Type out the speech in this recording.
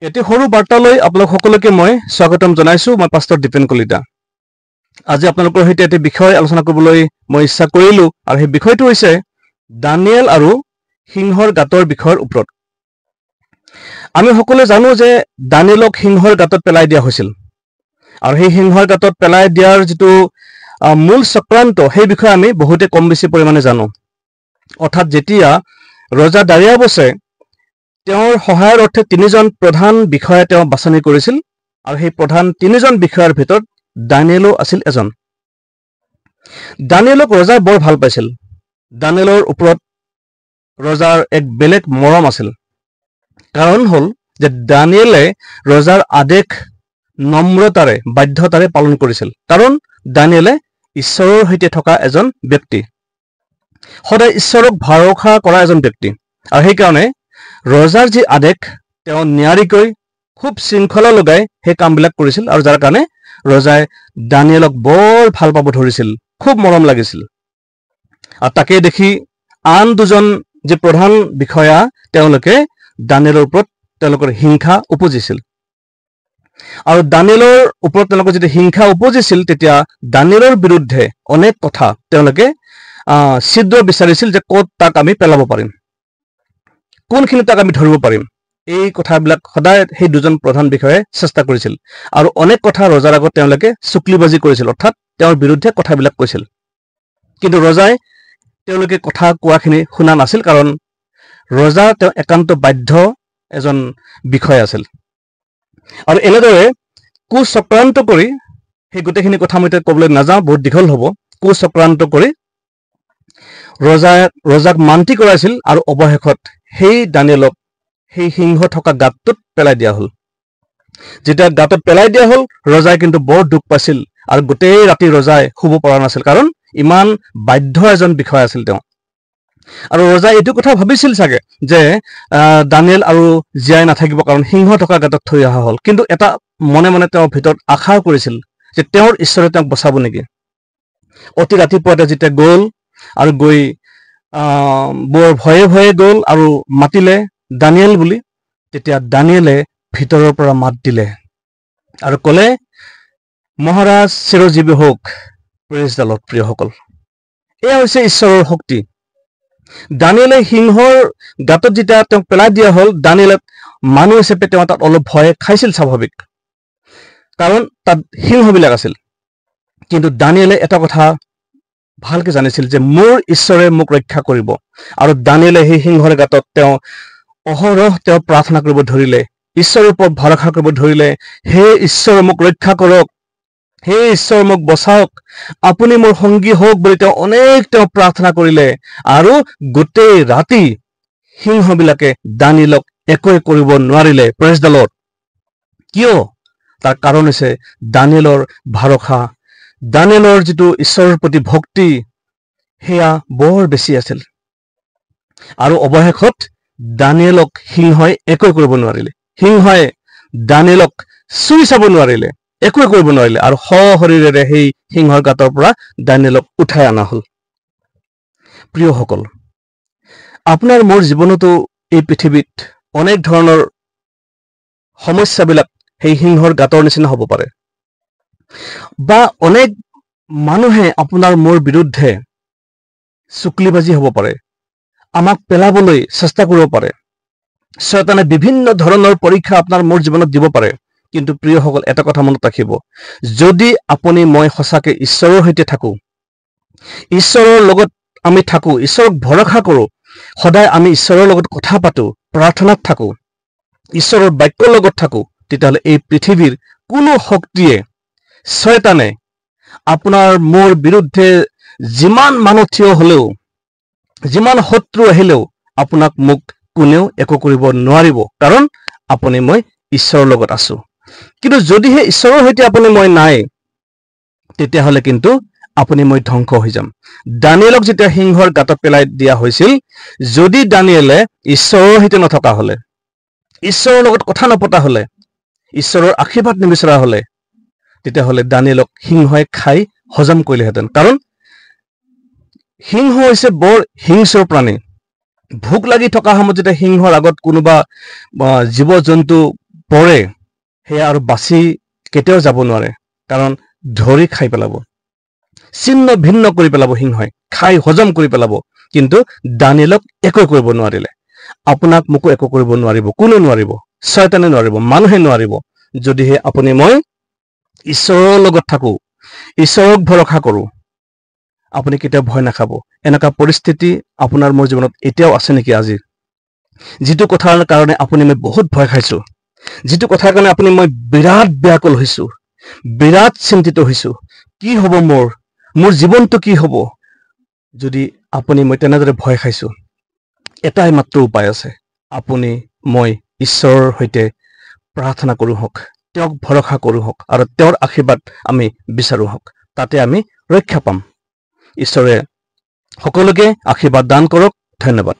এটি সৰু বাৰ্তালৈ আপোনালোক সকলোকে মই স্বাগতম জনাইছো। মই পাষ্টৰ দীপেন কলিতা। আজি আপোনালোকৰ সৈতে এটি বিষয় আলোচনা কৰিবলৈ মই ইচ্ছা কৰিলো, আৰু সেই বিষয়টো হৈছে দানিয়েল আৰু সিংহৰ গাঁতৰ বিষয়ৰ ওপৰত। আমি সকলোৱে জানো যে দানিয়েলক সিংহৰ গাঁতত পেলাই দিয়া হৈছিল, আৰু সেই সিংহৰ গাঁতত পেলাই দিয়াৰ যিটো মূল চক্ৰান্ত সেই বিষয়ে আমি বহুতে কম বেছি পৰিমাণে জানো। অৰ্থাৎ যেতিয়া ৰজা দাৰিয়াবছে তেওঁৰ সহায়ৰ অৰ্থে তিনিজন প্ৰধান বিষয়া তেওঁ বাছনি কৰিছিল, আৰু সেই প্ৰধান তিনিজন বিষয়াৰ ভিতৰত দানিয়েলো আছিল এজন। দানিয়েলক ৰজাই বৰ ভাল পাইছিল। দানিয়েলৰ ওপৰত ৰজাৰ এক বেলেগ মৰম আছিল। কাৰণ হ'ল যে দানিয়েলে ৰজাৰ আদেশ নম্ৰতাৰে বাধ্যতাৰে পালন কৰিছিল। কাৰণ দানিয়েলে ঈশ্বৰৰ সৈতে থকা এজন ব্যক্তি, সদায় ঈশ্বৰক ভৰসা কৰা এজন ব্যক্তি, আৰু সেইকাৰণে ৰজাৰ যি আদেশ তেওঁ নিয়াৰিকৈ খুব শৃংখলা লগাই সেই কামবিলাক কৰিছিল, আৰু যাৰ কাৰণে ৰজাই দানিয়েলক বৰ ভাল পাব ধৰিছিল, খুব মৰম লাগিছিল। আৰু তাকে দেখি আন দুজন যি প্ৰধান বিষয়া তেওঁলোকে দানিয়েলৰ ওপৰত তেওঁলোকৰ হিংসা উপজিছিল। আৰু দানিয়েলৰ ওপৰত তেওঁলোকৰ যেতিয়া হিংসা উপজিছিল, তেতিয়া দানিয়েলৰ বিৰুদ্ধে অনেক কথা তেওঁলোকে ছিদ্ৰ বিচাৰিছিল যে ক'ত তাক আমি পেলাব পাৰিম, কোনখিনি তাক আমি ধৰিব পাৰিম। এই কথাবিলাক সদায় সেই দুজন প্ৰধান বিষয়াই চেষ্টা কৰিছিল, আৰু অনেক কথা ৰজাৰ আগত তেওঁলোকে চুকলিবাজি কৰিছিল, অৰ্থাৎ তেওঁৰ বিৰুদ্ধে কথাবিলাক কৈছিল। কিন্তু ৰজাই তেওঁলোকে কথা কোৱাখিনি শুনা নাছিল, কাৰণ ৰজা তেওঁ একান্ত বাধ্য এজন বিষয় আছিল। আৰু এনেদৰে কুচক্ৰান্ত কৰি, সেই গোটেইখিনি কথা মই এতিয়া ক'বলৈ নাযাওঁ, বহুত দীঘল হ'ব। কুচক্ৰান্ত কৰি ৰজাক মান্তি কৰাইছিল, আৰু অৱশেষত সেই দানিয়েলক সেই সিংহ থকা গাঁতটোত পেলাই দিয়া হ'ল। যেতিয়া গাঁতত পেলাই দিয়া হ'ল, ৰজাই কিন্তু বৰ দুখ পাইছিল, আৰু গোটেই ৰাতি ৰজাই শুব পৰা নাছিল, কাৰণ ইমান বাধ্য এজন বিষয় আছিল তেওঁ। আৰু ৰজাই এইটো কথা ভাবিছিল চাগে যে দানিয়েল আৰু জীয়াই নাথাকিব, কাৰণ সিংহ থকা গাঁতত থৈ অহা হ'ল। কিন্তু এটা মনে মনে তেওঁৰ ভিতৰত আশা কৰিছিল যে তেওঁৰ ঈশ্বৰে তেওঁক বচাব নেকি। অতি ৰাতিপুৱাতে যেতিয়া গ'ল, আৰু গৈ বৰ ভয়ে ভয়ে গ'ল আৰু মাতিলে দানিয়েল বুলি, তেতিয়া দানিয়েলে ভিতৰৰ পৰা মাত দিলে আৰু ক'লে, মহাৰাজ চিৰজীৱী হওক, প্ৰেইজ দ্য লৰ্ড। প্ৰিয়সকল, এয়া হৈছে ঈশ্বৰৰ শক্তি। দানিয়েলে সিংহৰ গাঁতত যেতিয়া তেওঁক পেলাই দিয়া হ'ল, দানিয়েলে মানুহ হিচাপে তেওঁ তাত অলপ ভয় খাইছিল, স্বাভাৱিক, কাৰণ তাত সিংহবিলাক আছিল। কিন্তু দানিয়েলে এটা কথা ভালকে জানিছিল যে মোৰ ঈশ্বৰে মোক ৰক্ষা কৰিব। আৰু দানিয়েলে সেই সিংহৰ গাঁতত তেওঁ অহৰহ তেওঁ প্ৰাৰ্থনা কৰিব ধৰিলে, ঈশ্বৰৰ ওপৰত ভৰসা কৰিব ধৰিলে। হে ঈশ্বৰ, মোক ৰক্ষা কৰক, হে ঈশ্বৰ, মোক বচাওক, আপুনি মোৰ সংগী হওক বুলি তেওঁ অনেক প্ৰাৰ্থনা কৰিলে। আৰু গোটেই ৰাতি সিংহবিলাকে দানিয়েলক একোৱে কৰিব নোৱাৰিলে। Praise the lord. কিয়? তাৰ কাৰণ হৈছে দানিয়েলৰ ভৰসা, দানিয়েলৰ যিটো ঈশ্বৰৰ প্ৰতি ভক্তি, সেয়া বৰ বেছি আছিল। আৰু অৱশেষত দানিয়েলক সিংহই একোৱে কৰিব নোৱাৰিলে। সিংহই দানিয়েলক চুই চাব নোৱাৰিলে, একোৱে কৰিব নোৱাৰিলে, আৰু সশৰীৰেৰে সেই সিংহৰ গাঁতৰ পৰা দানিয়েলক উঠাই অনা হ'ল। প্ৰিয়সকল, আপোনাৰ মোৰ জীৱনতো এই পৃথিৱীত অনেক ধৰণৰ সমস্যাবিলাক সেই সিংহৰ গাঁতৰ নিচিনা হ'ব পাৰে, বা অনেক মানুহে আপোনাৰ মোৰ বিৰুদ্ধে চুকলিবাজি হ'ব পাৰে, আমাক পেলাবলৈ চেষ্টা কৰিব পাৰে। শয়তানে বিভিন্ন ধৰণৰ পৰীক্ষা আপোনাৰ মোৰ জীৱনত দিব পাৰে। কিন্তু প্ৰিয়সকল, এটা কথা মনত ৰাখিব, যদি আপুনি মই সঁচাকে ঈশ্বৰৰ সৈতে থাকো, ঈশ্বৰৰ লগত আমি থাকো, ঈশ্বৰক ভৰসা কৰো, সদায় আমি ঈশ্বৰৰ লগত কথা পাতো, প্ৰাৰ্থনাত থাকো, ঈশ্বৰৰ বাক্যৰ লগত থাকো, তেতিয়াহ'লে এই পৃথিৱীৰ কোনো শক্তিয়ে, শয়তানে আপোনাৰ মোৰ বিৰুদ্ধে যিমান মানুহ থিয় হলেও, যিমান শত্ৰু আহিলেও আপোনাক মোক কোনেও একো কৰিব নোৱাৰিব, কাৰণ আপুনি মই ঈশ্বৰৰ লগত আছো। কিন্তু যদিহে ঈশ্বৰৰ সৈতে আপুনি মই নাই, তেতিয়াহ'লে কিন্তু আপুনি মই ধ্বংস হৈ যাম। দানিয়েলক যেতিয়া সিংহৰ গাঁতত পেলাই দিয়া হৈছিল, যদি দানিয়েলে ঈশ্বৰৰ সৈতে নথকা হলে, ঈশ্বৰৰ লগত কথা নপতা হলে, ঈশ্বৰৰ আশীৰ্বাদ নিবিচৰা হলে, তেতিয়াহ'লে দানিয়েলক সিংহই খাই হজম কৰিলেহেঁতেন। কাৰণ সিংহ হৈছে বৰ হিংস্ৰ প্ৰাণী। ভোক লাগি থকা সময়ত যেতিয়া সিংহৰ আগত কোনোবা জীৱ জন্তু পৰে সেয়া আৰু বাচি কেতিয়াও যাব নোৱাৰে, কাৰণ ধৰি খাই পেলাব, ছিন্ন ভিন্ন কৰি পেলাব সিংহই, খাই হজম কৰি পেলাব। কিন্তু দানিয়েলক একো কৰিব নোৱাৰিলে। আপোনাক মোকো একো কৰিব নোৱাৰিব, কোনো নোৱাৰিব, শয়তানে নোৱাৰিব, মানুহে নোৱাৰিব, যদিহে আপুনি মই ঈশ্বৰৰ লগত থাকো, ঈশ্বৰক ভৰসা কৰো। আপুনি কেতিয়াও ভয় নাখাব। এনেকুৱা পৰিস্থিতি আপোনাৰ মোৰ জীৱনত এতিয়াও আছে নেকি আজি? যিটো কথাৰ কাৰণে আপুনি মই বহুত ভয় খাইছো, যিটো কথাৰ কাৰণে আপুনি মই বিৰাট ব্যাকুল হৈছো, বিৰাট চিন্তিত হৈছো, কি হব মোৰ জীৱনটো কি হব? যদি আপুনি মই তেনেদৰে ভয় খাইছো, এটাই মাত্ৰ উপায় আছে। আপুনি মই ঈশ্বৰৰ সৈতে প্ৰাৰ্থনা কৰো হওক, তেওঁক ভৰসা কৰো হওক, আৰু তেওঁৰ আশীৰ্বাদ আমি বিচাৰো হওক। তাতে আমি ৰক্ষা পাম। ঈশ্বৰে সকলোকে আশীৰ্বাদ দান কৰক। ধন্যবাদ।